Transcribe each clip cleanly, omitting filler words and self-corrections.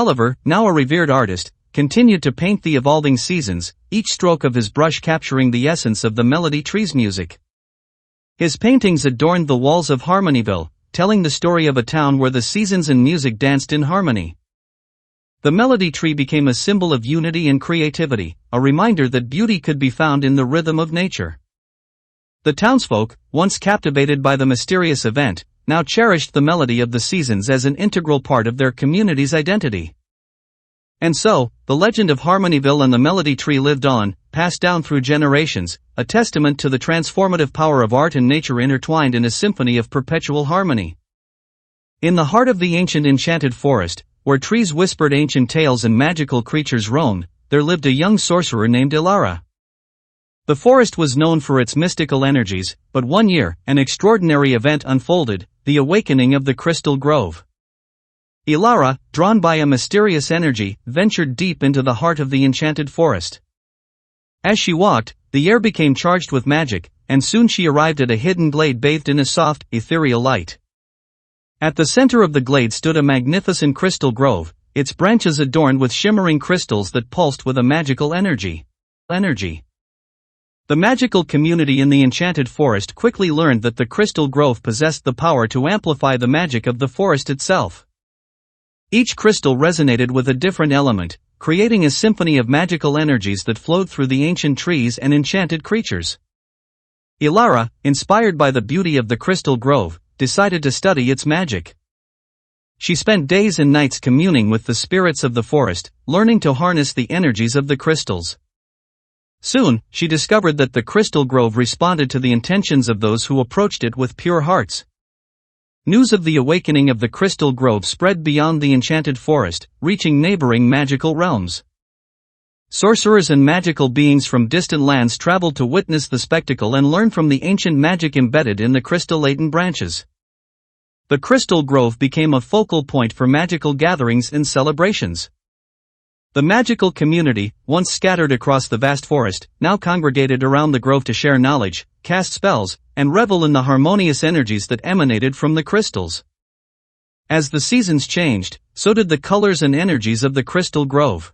Gulliver, now a revered artist, continued to paint the evolving seasons, each stroke of his brush capturing the essence of the melody tree's music. His paintings adorned the walls of Harmonyville, telling the story of a town where the seasons and music danced in harmony. The melody tree became a symbol of unity and creativity, a reminder that beauty could be found in the rhythm of nature. The townsfolk, once captivated by the mysterious event, now cherished the melody of the seasons as an integral part of their community's identity. And so, the legend of Harmonyville and the melody tree lived on, passed down through generations, a testament to the transformative power of art and nature intertwined in a symphony of perpetual harmony. In the heart of the ancient enchanted forest, where trees whispered ancient tales and magical creatures roamed, there lived a young sorcerer named Ilara. The forest was known for its mystical energies, but one year, an extraordinary event unfolded, the awakening of the Crystal Grove. Ilara, drawn by a mysterious energy, ventured deep into the heart of the enchanted forest. As she walked, the air became charged with magic, and soon she arrived at a hidden glade bathed in a soft, ethereal light. At the center of the glade stood a magnificent crystal grove, its branches adorned with shimmering crystals that pulsed with a magical energy. The magical community in the enchanted forest quickly learned that the crystal grove possessed the power to amplify the magic of the forest itself. Each crystal resonated with a different element, creating a symphony of magical energies that flowed through the ancient trees and enchanted creatures. Ilara, inspired by the beauty of the crystal grove, decided to study its magic. She spent days and nights communing with the spirits of the forest, learning to harness the energies of the crystals. Soon, she discovered that the crystal grove responded to the intentions of those who approached it with pure hearts. News of the awakening of the Crystal Grove spread beyond the enchanted forest, reaching neighboring magical realms. Sorcerers and magical beings from distant lands traveled to witness the spectacle and learn from the ancient magic embedded in the crystal-laden branches. The Crystal Grove became a focal point for magical gatherings and celebrations. The magical community, once scattered across the vast forest, now congregated around the grove to share knowledge, cast spells, and revel in the harmonious energies that emanated from the crystals. As the seasons changed, so did the colors and energies of the Crystal Grove.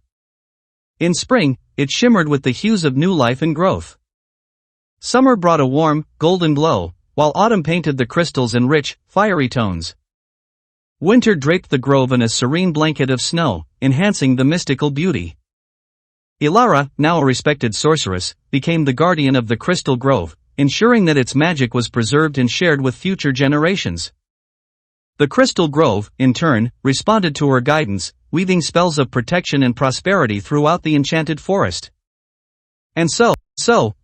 In spring, it shimmered with the hues of new life and growth. Summer brought a warm, golden glow, while autumn painted the crystals in rich, fiery tones. Winter draped the grove in a serene blanket of snow, enhancing the mystical beauty. Ilara, now a respected sorceress, became the guardian of the Crystal Grove, ensuring that its magic was preserved and shared with future generations. The Crystal Grove, in turn, responded to her guidance, weaving spells of protection and prosperity throughout the enchanted forest. And so,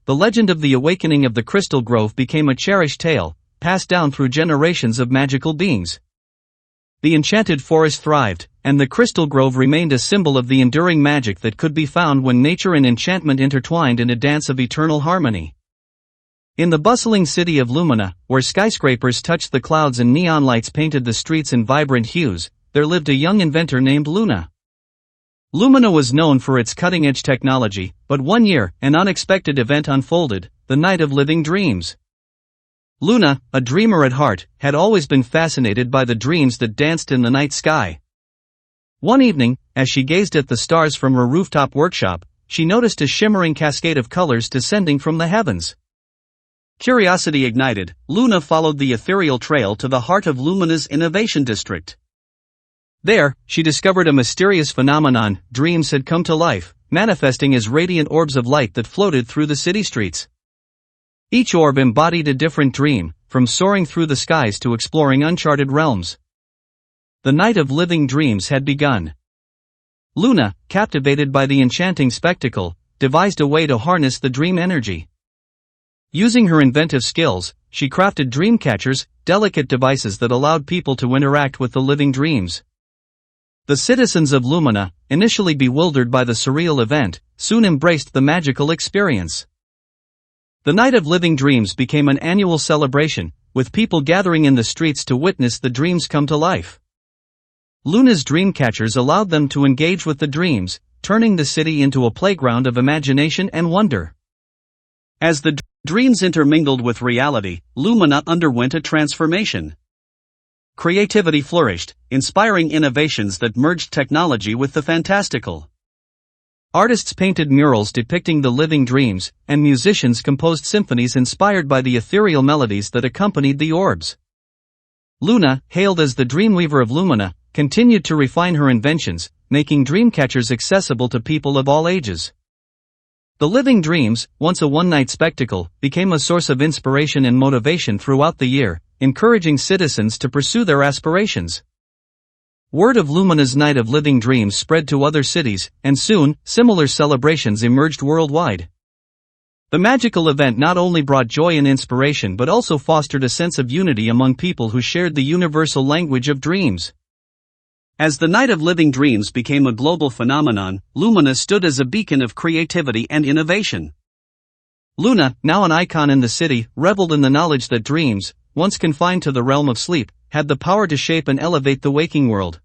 the legend of the awakening of the Crystal Grove became a cherished tale, passed down through generations of magical beings. The enchanted forest thrived, and the Crystal Grove remained a symbol of the enduring magic that could be found when nature and enchantment intertwined in a dance of eternal harmony. In the bustling city of Lumina, where skyscrapers touched the clouds and neon lights painted the streets in vibrant hues, there lived a young inventor named Luna. Lumina was known for its cutting-edge technology, but one year, an unexpected event unfolded, the Night of Living Dreams. Luna, a dreamer at heart, had always been fascinated by the dreams that danced in the night sky. One evening, as she gazed at the stars from her rooftop workshop, she noticed a shimmering cascade of colors descending from the heavens. Curiosity ignited, Luna followed the ethereal trail to the heart of Lumina's innovation district. There, she discovered a mysterious phenomenon: dreams had come to life, manifesting as radiant orbs of light that floated through the city streets. Each orb embodied a different dream, from soaring through the skies to exploring uncharted realms. The Night of Living Dreams had begun. Luna, captivated by the enchanting spectacle, devised a way to harness the dream energy. Using her inventive skills, she crafted dream catchers, delicate devices that allowed people to interact with the living dreams. The citizens of Lumina, initially bewildered by the surreal event, soon embraced the magical experience. The Night of Living Dreams became an annual celebration, with people gathering in the streets to witness the dreams come to life. Luna's dream catchers allowed them to engage with the dreams, turning the city into a playground of imagination and wonder. As the dreams intermingled with reality, Lumina underwent a transformation. creativity flourished, inspiring innovations that merged technology with the fantastical. Artists painted murals depicting the living dreams, and musicians composed symphonies inspired by the ethereal melodies that accompanied the orbs. Luna, hailed as the dreamweaver of Lumina, continued to refine her inventions, making dreamcatchers accessible to people of all ages. The living dreams, once a one-night spectacle, became a source of inspiration and motivation throughout the year, encouraging citizens to pursue their aspirations. Word of Lumina's Night of Living Dreams spread to other cities, and soon, similar celebrations emerged worldwide. The magical event not only brought joy and inspiration but also fostered a sense of unity among people who shared the universal language of dreams. As the Night of Living Dreams became a global phenomenon, Lumina stood as a beacon of creativity and innovation. Luna, now an icon in the city, reveled in the knowledge that dreams, once confined to the realm of sleep, had the power to shape and elevate the waking world.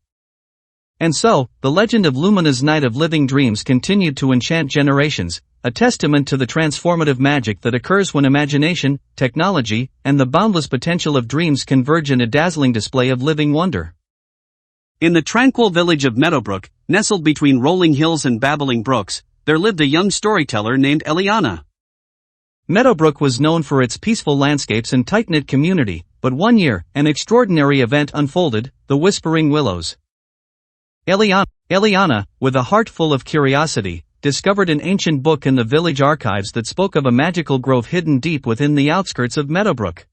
And so, the legend of Lumina's Night of Living Dreams continued to enchant generations, a testament to the transformative magic that occurs when imagination, technology, and the boundless potential of dreams converge in a dazzling display of living wonder. In the tranquil village of Meadowbrook, nestled between rolling hills and babbling brooks, there lived a young storyteller named Eliana. Meadowbrook was known for its peaceful landscapes and tight-knit community, but one year, an extraordinary event unfolded: the Whispering Willows. Eliana, with a heart full of curiosity, discovered an ancient book in the village archives that spoke of a magical grove hidden deep within the outskirts of Meadowbrook.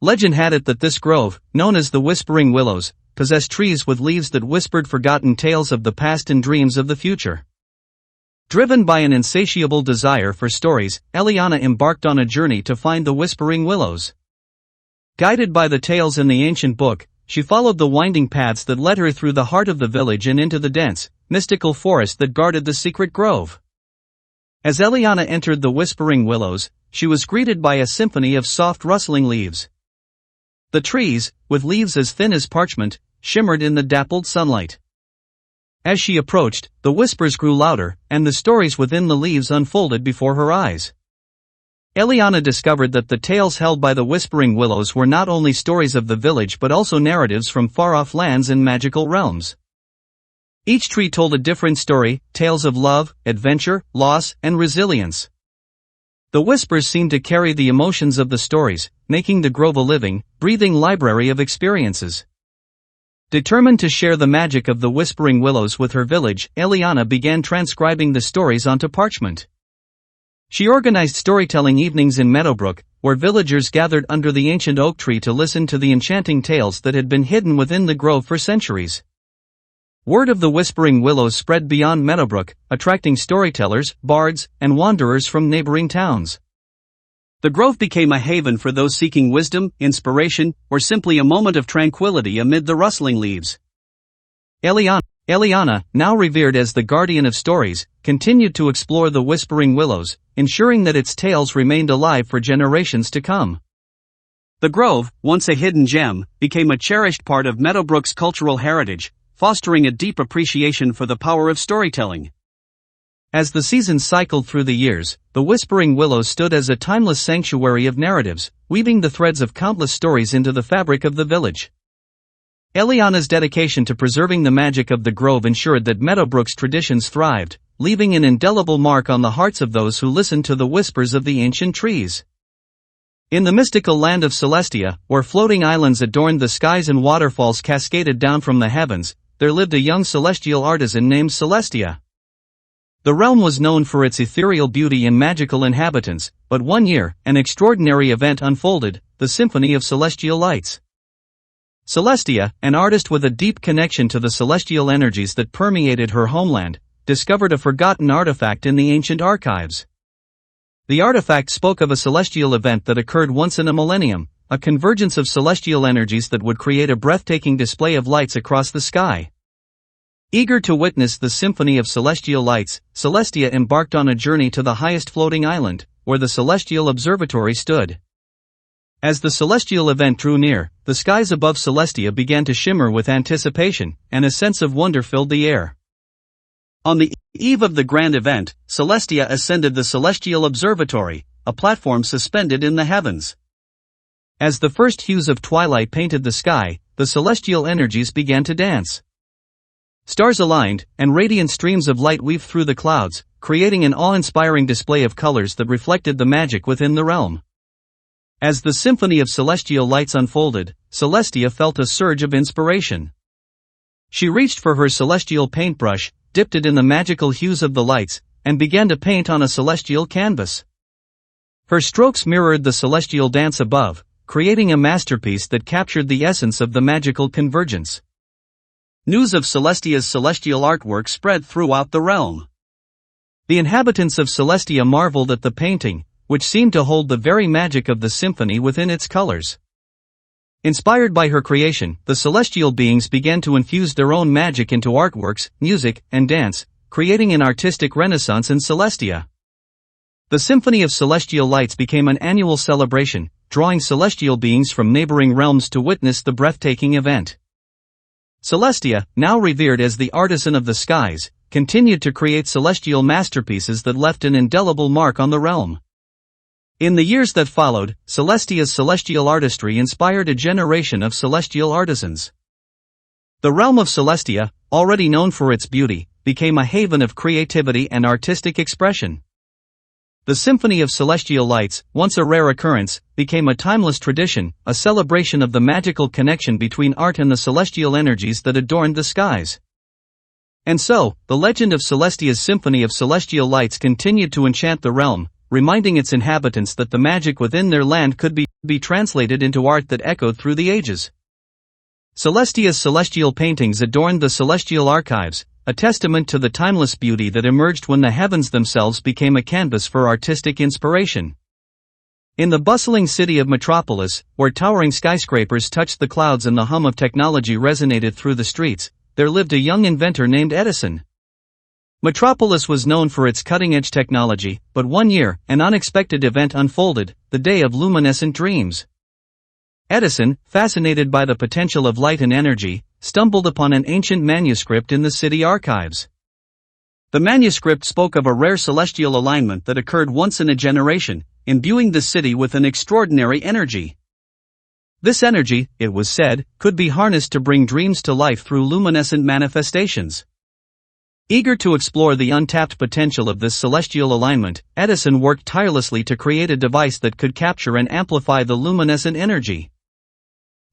Legend had it that this grove, known as the Whispering Willows, possessed trees with leaves that whispered forgotten tales of the past and dreams of the future. Driven by an insatiable desire for stories, Eliana embarked on a journey to find the Whispering Willows. Guided by the tales in the ancient book, she followed the winding paths that led her through the heart of the village and into the dense, mystical forest that guarded the secret grove. As Eliana entered the Whispering Willows, she was greeted by a symphony of soft rustling leaves. The trees, with leaves as thin as parchment, shimmered in the dappled sunlight. As she approached, the whispers grew louder, and the stories within the leaves unfolded before her eyes. Eliana discovered that the tales held by the Whispering Willows were not only stories of the village but also narratives from far-off lands and magical realms. Each tree told a different story, tales of love, adventure, loss, and resilience. The whispers seemed to carry the emotions of the stories, making the grove a living, breathing library of experiences. Determined to share the magic of the Whispering Willows with her village, Eliana began transcribing the stories onto parchment. She organized storytelling evenings in Meadowbrook, where villagers gathered under the ancient oak tree to listen to the enchanting tales that had been hidden within the grove for centuries. Word of the Whispering Willows spread beyond Meadowbrook, attracting storytellers, bards, and wanderers from neighboring towns. The grove became a haven for those seeking wisdom, inspiration, or simply a moment of tranquility amid the rustling leaves. Eliana, now revered as the guardian of stories, continued to explore the Whispering Willows, ensuring that its tales remained alive for generations to come. The grove, once a hidden gem, became a cherished part of Meadowbrook's cultural heritage, fostering a deep appreciation for the power of storytelling. As the seasons cycled through the years, the Whispering Willows stood as a timeless sanctuary of narratives, weaving the threads of countless stories into the fabric of the village. Eliana's dedication to preserving the magic of the grove ensured that Meadowbrook's traditions thrived, leaving an indelible mark on the hearts of those who listened to the whispers of the ancient trees. In the mystical land of Celestia, where floating islands adorned the skies and waterfalls cascaded down from the heavens, there lived a young celestial artisan named Celestia. The realm was known for its ethereal beauty and magical inhabitants, but one year, an extraordinary event unfolded: the Symphony of Celestial Lights. Celestia, an artist with a deep connection to the celestial energies that permeated her homeland, discovered a forgotten artifact in the ancient archives. The artifact spoke of a celestial event that occurred once in a millennium, a convergence of celestial energies that would create a breathtaking display of lights across the sky. Eager to witness the Symphony of Celestial Lights, Celestia embarked on a journey to the highest floating island, where the Celestial Observatory stood. As the celestial event drew near, the skies above Celestia began to shimmer with anticipation, and a sense of wonder filled the air. On the eve of the grand event, Celestia ascended the Celestial Observatory, a platform suspended in the heavens. As the first hues of twilight painted the sky, the celestial energies began to dance. Stars aligned, and radiant streams of light weaved through the clouds, creating an awe-inspiring display of colors that reflected the magic within the realm. As the symphony of celestial lights unfolded, Celestia felt a surge of inspiration. She reached for her celestial paintbrush, dipped it in the magical hues of the lights, and began to paint on a celestial canvas. Her strokes mirrored the celestial dance above, creating a masterpiece that captured the essence of the magical convergence. News of Celestia's celestial artwork spread throughout the realm. The inhabitants of Celestia marveled at the painting, which seemed to hold the very magic of the symphony within its colors. Inspired by her creation, the celestial beings began to infuse their own magic into artworks, music, and dance, creating an artistic renaissance in Celestia. The Symphony of Celestial Lights became an annual celebration, drawing celestial beings from neighboring realms to witness the breathtaking event. Celestia, now revered as the artisan of the skies, continued to create celestial masterpieces that left an indelible mark on the realm. In the years that followed, Celestia's celestial artistry inspired a generation of celestial artisans. The realm of Celestia, already known for its beauty, became a haven of creativity and artistic expression. The Symphony of Celestial Lights, once a rare occurrence, became a timeless tradition, a celebration of the magical connection between art and the celestial energies that adorned the skies. And so, the legend of Celestia's Symphony of Celestial Lights continued to enchant the realm, reminding its inhabitants that the magic within their land could be translated into art that echoed through the ages. Celestia's celestial paintings adorned the celestial archives, a testament to the timeless beauty that emerged when the heavens themselves became a canvas for artistic inspiration. In the bustling city of Metropolis, where towering skyscrapers touched the clouds and the hum of technology resonated through the streets, there lived a young inventor named Edison. Metropolis was known for its cutting-edge technology, but one year, an unexpected event unfolded, the day of luminescent dreams. Edison, fascinated by the potential of light and energy, stumbled upon an ancient manuscript in the city archives. The manuscript spoke of a rare celestial alignment that occurred once in a generation, imbuing the city with an extraordinary energy. This energy, it was said, could be harnessed to bring dreams to life through luminescent manifestations. Eager to explore the untapped potential of this celestial alignment, Edison worked tirelessly to create a device that could capture and amplify the luminescent energy.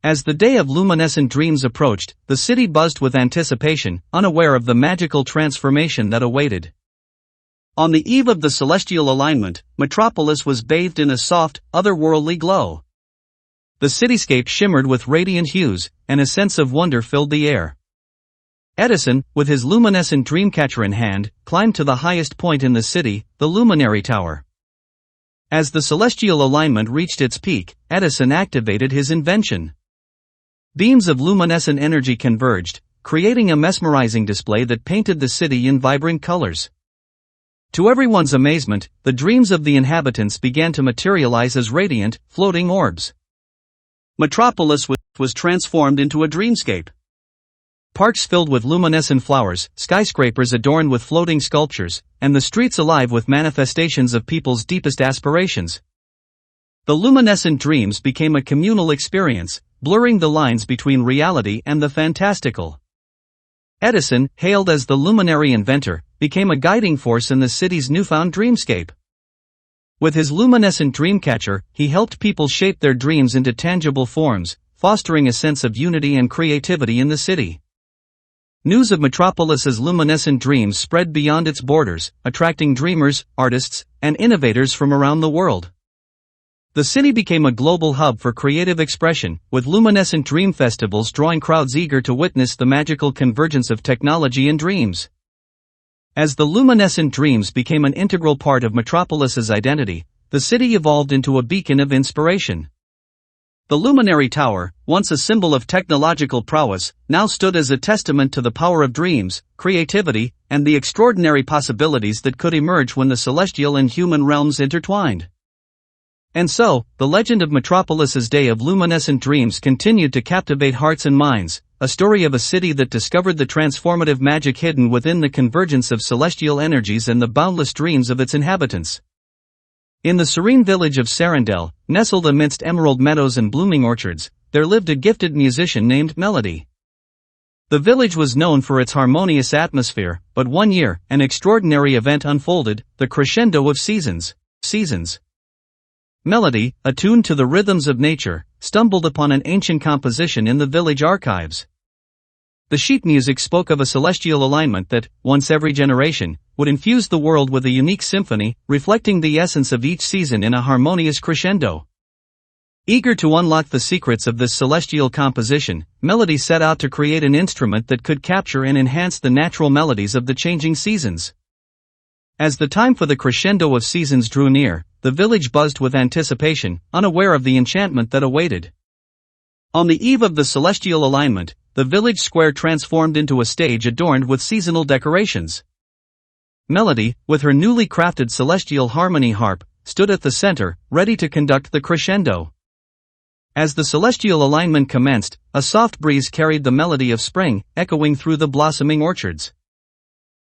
As the day of luminescent dreams approached, the city buzzed with anticipation, unaware of the magical transformation that awaited. On the eve of the celestial alignment, Metropolis was bathed in a soft, otherworldly glow. The cityscape shimmered with radiant hues, and a sense of wonder filled the air. Edison, with his luminescent dreamcatcher in hand, climbed to the highest point in the city, the Luminary Tower. As the celestial alignment reached its peak, Edison activated his invention. Beams of luminescent energy converged, creating a mesmerizing display that painted the city in vibrant colors. To everyone's amazement, the dreams of the inhabitants began to materialize as radiant, floating orbs. Metropolis was transformed into a dreamscape. Parks filled with luminescent flowers, skyscrapers adorned with floating sculptures, and the streets alive with manifestations of people's deepest aspirations. The luminescent dreams became a communal experience, blurring the lines between reality and the fantastical. Edison, hailed as the luminary inventor, became a guiding force in the city's newfound dreamscape. With his luminescent dreamcatcher, he helped people shape their dreams into tangible forms, fostering a sense of unity and creativity in the city. News of Metropolis's luminescent dreams spread beyond its borders, attracting dreamers, artists, and innovators from around the world. The city became a global hub for creative expression, with luminescent dream festivals drawing crowds eager to witness the magical convergence of technology and dreams. As the luminescent dreams became an integral part of Metropolis's identity, the city evolved into a beacon of inspiration. The Luminary Tower, once a symbol of technological prowess, now stood as a testament to the power of dreams, creativity, and the extraordinary possibilities that could emerge when the celestial and human realms intertwined. And so, the legend of Metropolis's Day of Luminescent Dreams continued to captivate hearts and minds, a story of a city that discovered the transformative magic hidden within the convergence of celestial energies and the boundless dreams of its inhabitants. In the serene village of Sarandel, nestled amidst emerald meadows and blooming orchards, there lived a gifted musician named Melody. The village was known for its harmonious atmosphere, but one year, an extraordinary event unfolded, the crescendo of seasons. Melody, attuned to the rhythms of nature, stumbled upon an ancient composition in the village archives. The sheet music spoke of a celestial alignment that, once every generation, would infuse the world with a unique symphony, reflecting the essence of each season in a harmonious crescendo. Eager to unlock the secrets of this celestial composition, Melody set out to create an instrument that could capture and enhance the natural melodies of the changing seasons. As the time for the crescendo of seasons drew near, the village buzzed with anticipation, unaware of the enchantment that awaited. On the eve of the celestial alignment, the village square transformed into a stage adorned with seasonal decorations. Melody, with her newly crafted celestial harmony harp, stood at the center, ready to conduct the crescendo. As the celestial alignment commenced, a soft breeze carried the melody of spring, echoing through the blossoming orchards.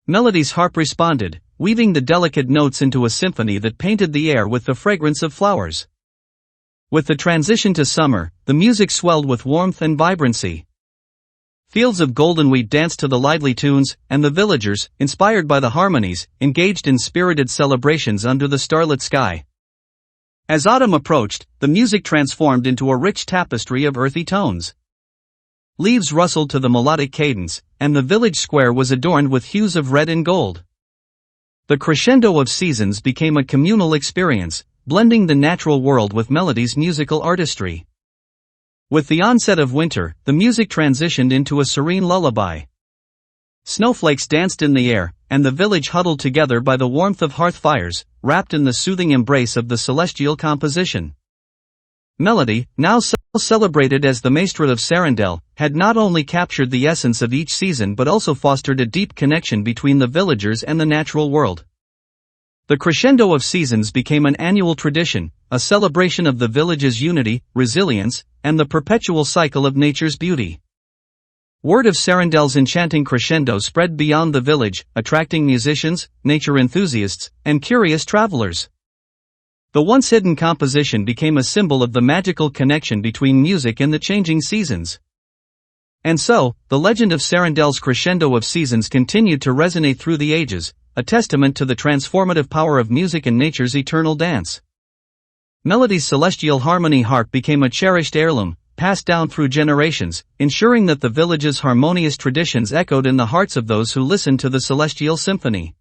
Melody's harp responded, weaving the delicate notes into a symphony that painted the air with the fragrance of flowers. With the transition to summer, the music swelled with warmth and vibrancy. Fields of golden wheat danced to the lively tunes, and the villagers, inspired by the harmonies, engaged in spirited celebrations under the starlit sky. As autumn approached, the music transformed into a rich tapestry of earthy tones. Leaves rustled to the melodic cadence, and the village square was adorned with hues of red and gold. The crescendo of seasons became a communal experience, blending the natural world with Melody's musical artistry. With the onset of winter, the music transitioned into a serene lullaby. Snowflakes danced in the air, and the village huddled together by the warmth of hearth fires, wrapped in the soothing embrace of the celestial composition. Melody, now celebrated as the Maestro of Sarandel, had not only captured the essence of each season but also fostered a deep connection between the villagers and the natural world. The crescendo of seasons became an annual tradition, a celebration of the village's unity, resilience, and the perpetual cycle of nature's beauty. Word of Sarandel's enchanting crescendo spread beyond the village, attracting musicians, nature enthusiasts, and curious travelers. The once hidden composition became a symbol of the magical connection between music and the changing seasons. And so, the legend of Sarandel's crescendo of seasons continued to resonate through the ages, a testament to the transformative power of music and nature's eternal dance. Melody's celestial harmony harp became a cherished heirloom, passed down through generations, ensuring that the village's harmonious traditions echoed in the hearts of those who listened to the celestial symphony.